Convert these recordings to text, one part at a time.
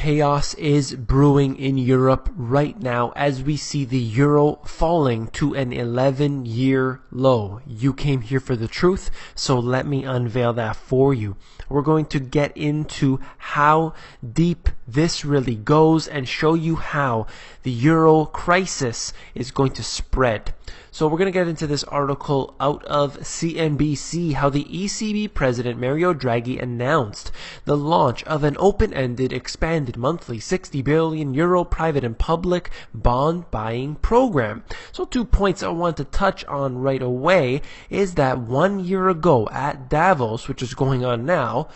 chaos is brewing in Europe right now as we see the euro falling to an 11-year low. You came here for the truth, so let me unveil that for you. We're going to get into how deep this really goes and show you how the euro crisis is going to spread. So we're going to get into this article out of CNBC, how the ECB President Mario Draghi announced the launch of an open-ended, expanded monthly 60 billion euro private and public bond buying program. So 2 points I want to touch on right away is that 1 year ago at Davos, which is going on now,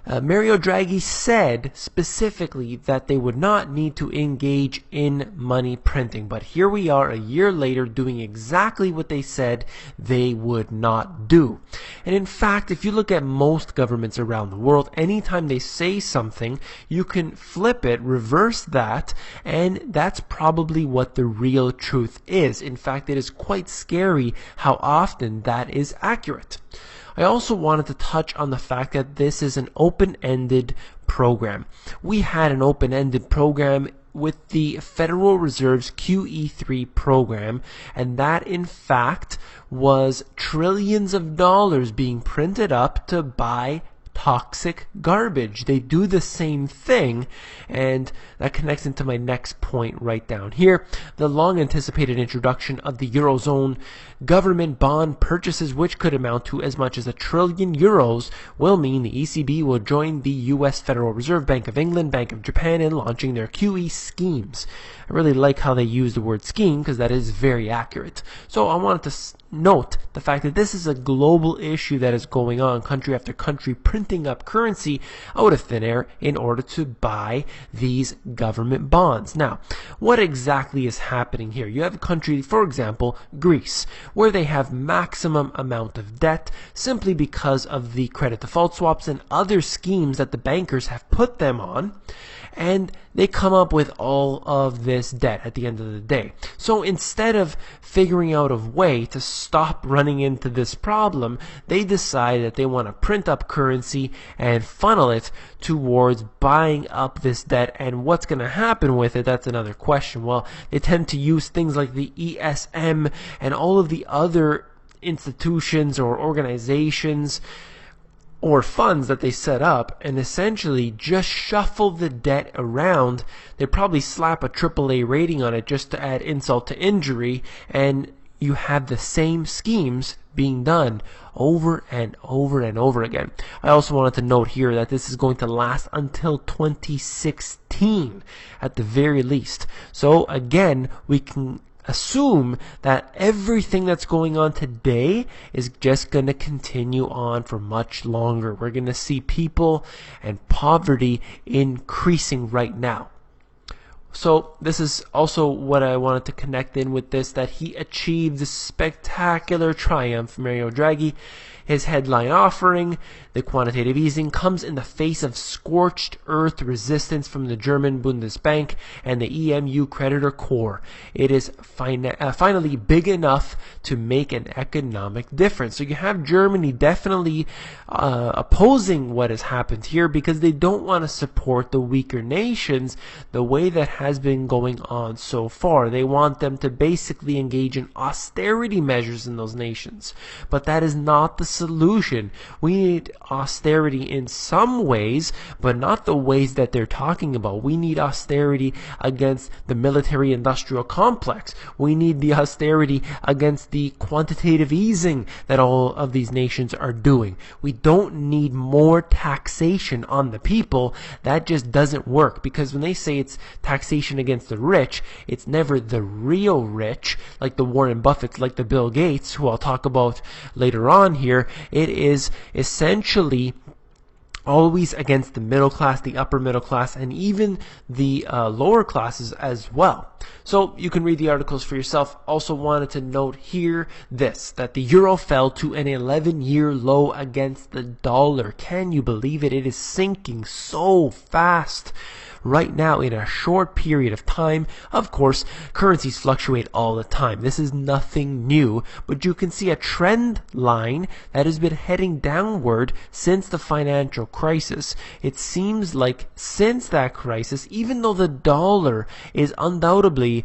Mario Draghi said specifically that they would not need to engage in money printing. But here we are a year later doing exactly what they said they would not do. And in fact, if you look at most governments around the world, anytime they say something, you can flip it, reverse that, and that's probably what the real truth is. In fact, it is quite scary how often that is accurate. I also wanted to touch on the fact that this is an open-ended program. We had an open-ended program with the Federal Reserve's QE3 program, and that in fact was trillions of dollars being printed up to buy toxic garbage. They do the same thing, and that connects into my next point right down here. The long anticipated introduction of the Eurozone government bond purchases, which could amount to as much as €1 trillion, will mean the ECB will join the US Federal Reserve, Bank of England, Bank of Japan in launching their QE schemes. I really like how they use the word scheme because that is very accurate. So I wanted to note the fact that this is a global issue that is going on, country after country printing up currency out of thin air in order to buy these government bonds. Now, what exactly is happening here? You have a country, for example, Greece, where they have maximum amount of debt simply because of the credit default swaps and other schemes that the bankers have put them on, and they come up with all of this debt at the end of the day. So instead of figuring out a way to stop running into this problem, they decide that they want to print up currency and funnel it towards buying up this debt. And what's going to happen with it, that's another question. Well, they tend to use things like the ESM and all of the other institutions or organizations or funds that they set up and essentially just shuffle the debt around. They probably slap a AAA rating on it just to add insult to injury, and you have the same schemes being done over and over and over again. I also wanted to note here that this is going to last until 2016 at the very least. So again, we can assume that everything that's going on today is just going to continue on for much longer. We're going to see people and poverty increasing right now. So this is also what I wanted to connect in with this, that he achieved this spectacular triumph, Mario Draghi. His headline offering, the quantitative easing, comes in the face of scorched earth resistance from the German Bundesbank and the EMU creditor core. It is finally big enough to make an economic difference. So you have Germany definitely opposing what has happened here because they don't want to support the weaker nations the way that has been going on so far. They want them to basically engage in austerity measures in those nations. But that is not the solution. We need austerity in some ways, but not the ways that they're talking about. We need austerity against the military-industrial complex. We need the austerity against the quantitative easing that all of these nations are doing. We don't need more taxation on the people. That just doesn't work, because when they say it's taxation against the rich, it's never the real rich, like the Warren Buffetts, like the Bill Gates, who I'll talk about later on here. It is essentially always against the middle class, the upper middle class, and even the lower classes as well. So you can read the articles for yourself. Also wanted to note here this, that the euro fell to an 11-year low against the dollar. Can you believe it? It is sinking so fast. right now in a short period of time. Of course, currencies fluctuate all the time. This is nothing new, but you can see a trend line that has been heading downward since the financial crisis. It seems like since that crisis, even though the dollar is undoubtedly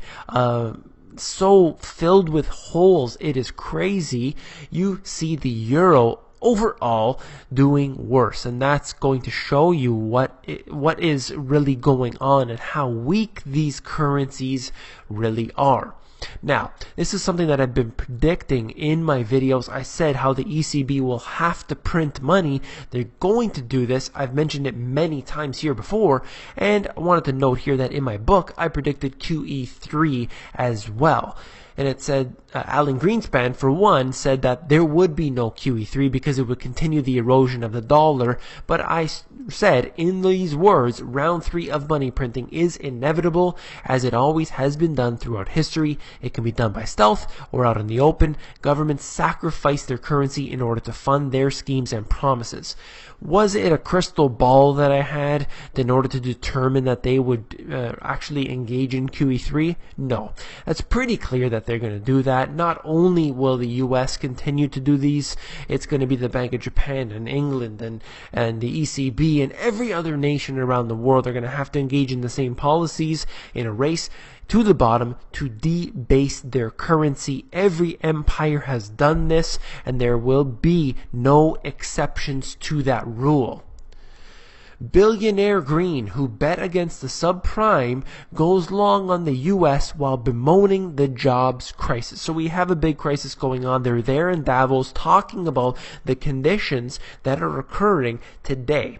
so filled with holes, it is crazy, you see the euro overall doing worse, and that's going to show you what is really going on and how weak these currencies really are. Now, this is something that I've been predicting in my videos. I said how the ECB will have to print money. They're going to do this. I've mentioned it many times here before, and I wanted to note here that in my book, I predicted QE3 as well. And it said, Alan Greenspan, for one, said that there would be no QE3 because it would continue the erosion of the dollar. But I said, in these words, round 3 of money printing is inevitable, as it always has been done throughout history. It can be done by stealth or out in the open. Governments sacrifice their currency in order to fund their schemes and promises. Was it a crystal ball that I had in order to determine that they would actually engage in QE3? No. That's pretty clear that they're going to do that. Not only will the US continue to do these, it's going to be the Bank of Japan and England and the ECB and every other nation around the world are going to have to engage in the same policies in a race to the bottom to debase their currency. Every empire has done this, and there will be no exceptions to that rule. Billionaire Green, who bet against the subprime, goes long on the US while bemoaning the jobs crisis. So we have a big crisis going on. They're there in Davos talking about the conditions that are occurring today.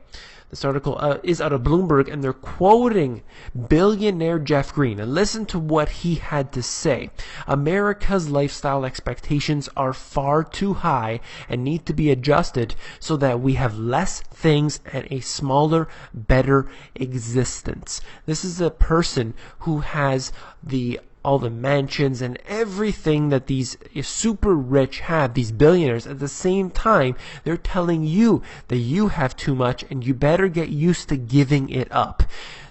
This article is out of Bloomberg, and they're quoting billionaire Jeff Green. And listen to what he had to say. America's lifestyle expectations are far too high and need to be adjusted so that we have less things and a smaller, better existence. This is a person who has all the mansions and everything that these super rich have, these billionaires. At the same time, they're telling you that you have too much and you better get used to giving it up.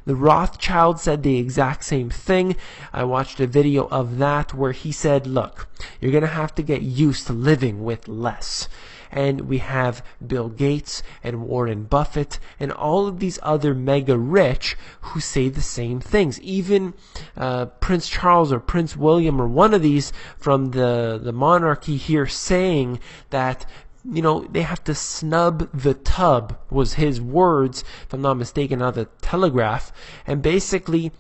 The Rothschild said the exact same thing. I watched a video of that where he said, look, you're going to have to get used to living with less. And we have Bill Gates and Warren Buffett and all of these other mega rich who say the same things. Even Prince Charles or Prince William or one of these from the monarchy here saying that, you know, they have to snub the tub, was his words, if I'm not mistaken, on the Telegraph. And basically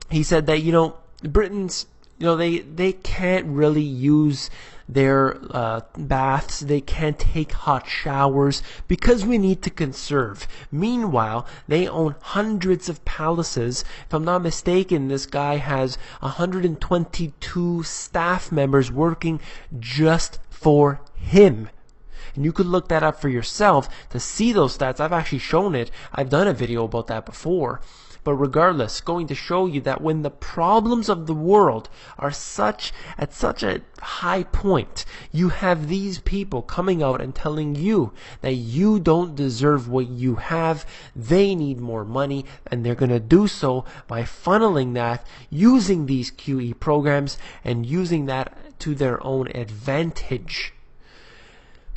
he said that, you know, Britain's, you know, they can't really use their baths, they can't take hot showers because we need to conserve. Meanwhile, they own hundreds of palaces. If I'm not mistaken, this guy has 122 staff members working just for him. And you could look that up for yourself to see those stats. I've actually shown it. I've done a video about that before. But regardless, going to show you that when the problems of the world are at such a high point, you have these people coming out and telling you that you don't deserve what you have. They need more money, and they're going to do so by funneling that, using these QE programs, and using that to their own advantage.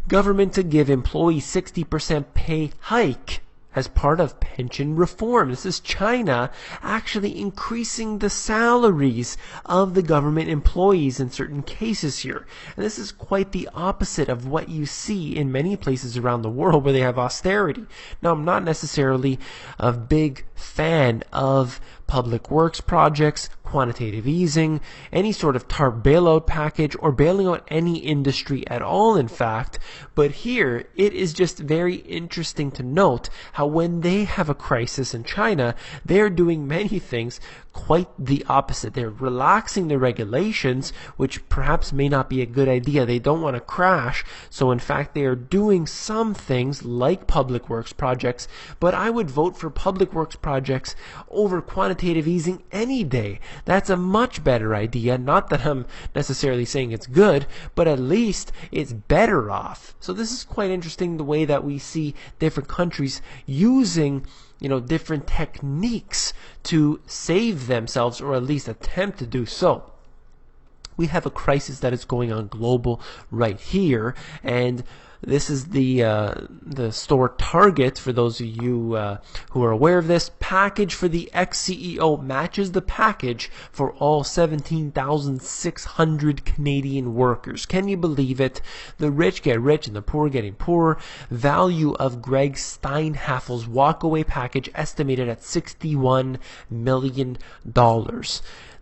Government to give employees 60% pay hike as part of pension reform. This is China actually increasing the salaries of the government employees in certain cases here. And this is quite the opposite of what you see in many places around the world where they have austerity. Now, I'm not necessarily a big fan of public works projects, quantitative easing, any sort of TARP bailout package, or bailing out any industry at all, in fact. But here, it is just very interesting to note how when they have a crisis in China, they're doing many things quite the opposite. They're relaxing the regulations, which perhaps may not be a good idea. They don't want to crash. So in fact, they are doing some things like public works projects, but I would vote for public works projects over quantitative easing any day. That's a much better idea. Not that I'm necessarily saying it's good, but at least it's better off. So this is quite interesting, the way that we see different countries using different techniques to save themselves, or at least attempt to do so. We have a crisis that is going on global right here, and this is the store Target. For those of you who are aware of this, package for the ex-CEO matches the package for all 17,600 Canadian workers. Can you believe it? The rich get rich and the poor getting poorer. Value of Greg Steinhafel's walkaway package estimated at $61 million.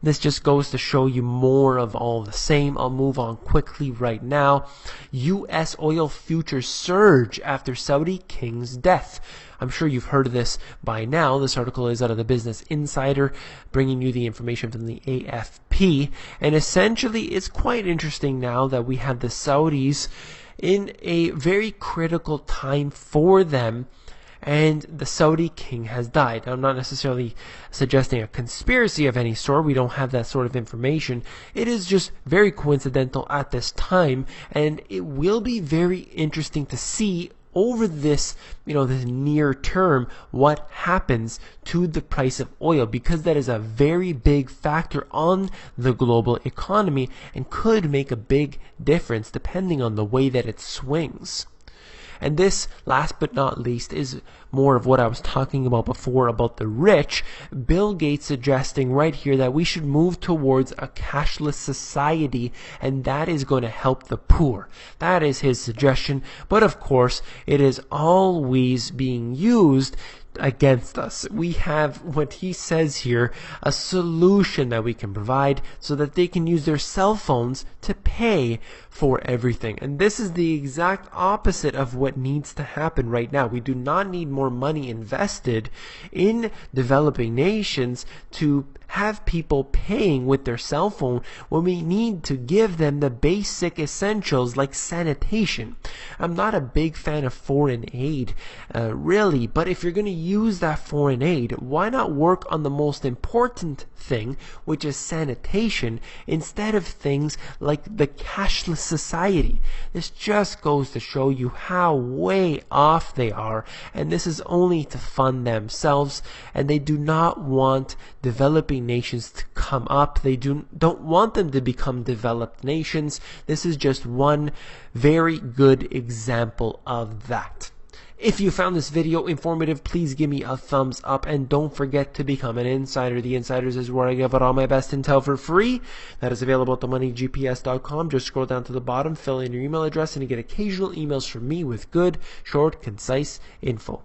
This just goes to show you more of all the same. I'll move on quickly right now. U.S. oil futures surge after Saudi king's death. I'm sure you've heard of this by now. This article is out of the Business Insider, bringing you the information from the AFP. And essentially, it's quite interesting now that we have the Saudis in a very critical time for them, and the Saudi king has died. Now, I'm not necessarily suggesting a conspiracy of any sort. We don't have that sort of information. It is just very coincidental at this time, and it will be very interesting to see over this, this near term, what happens to the price of oil, because that is a very big factor on the global economy and could make a big difference depending on the way that it swings. And this, last but not least, is more of what I was talking about before about the rich. Bill Gates suggesting right here that we should move towards a cashless society, and that is going to help the poor. That is his suggestion, but of course, it is always being used against us. We have what he says here, a solution that we can provide so that they can use their cell phones to pay for everything. And this is the exact opposite of what needs to happen right now. We do not need more money invested in developing nations to have people paying with their cell phone when we need to give them the basic essentials like sanitation. I'm not a big fan of foreign aid, really, but if you're going to use that foreign aid, why not work on the most important thing, which is sanitation, instead of things like the cashless society? This just goes to show you how way off they are, and this is only to fund themselves, and they do not want developing nations to come up. They don't want them to become developed nations. This is just one very good example of that. If you found this video informative, please give me a thumbs up, and don't forget to become an insider. The Insiders is where I give out all my best intel for free. That is available at themoneygps.com. Just scroll down to the bottom, fill in your email address, and you get occasional emails from me with good, short, concise info.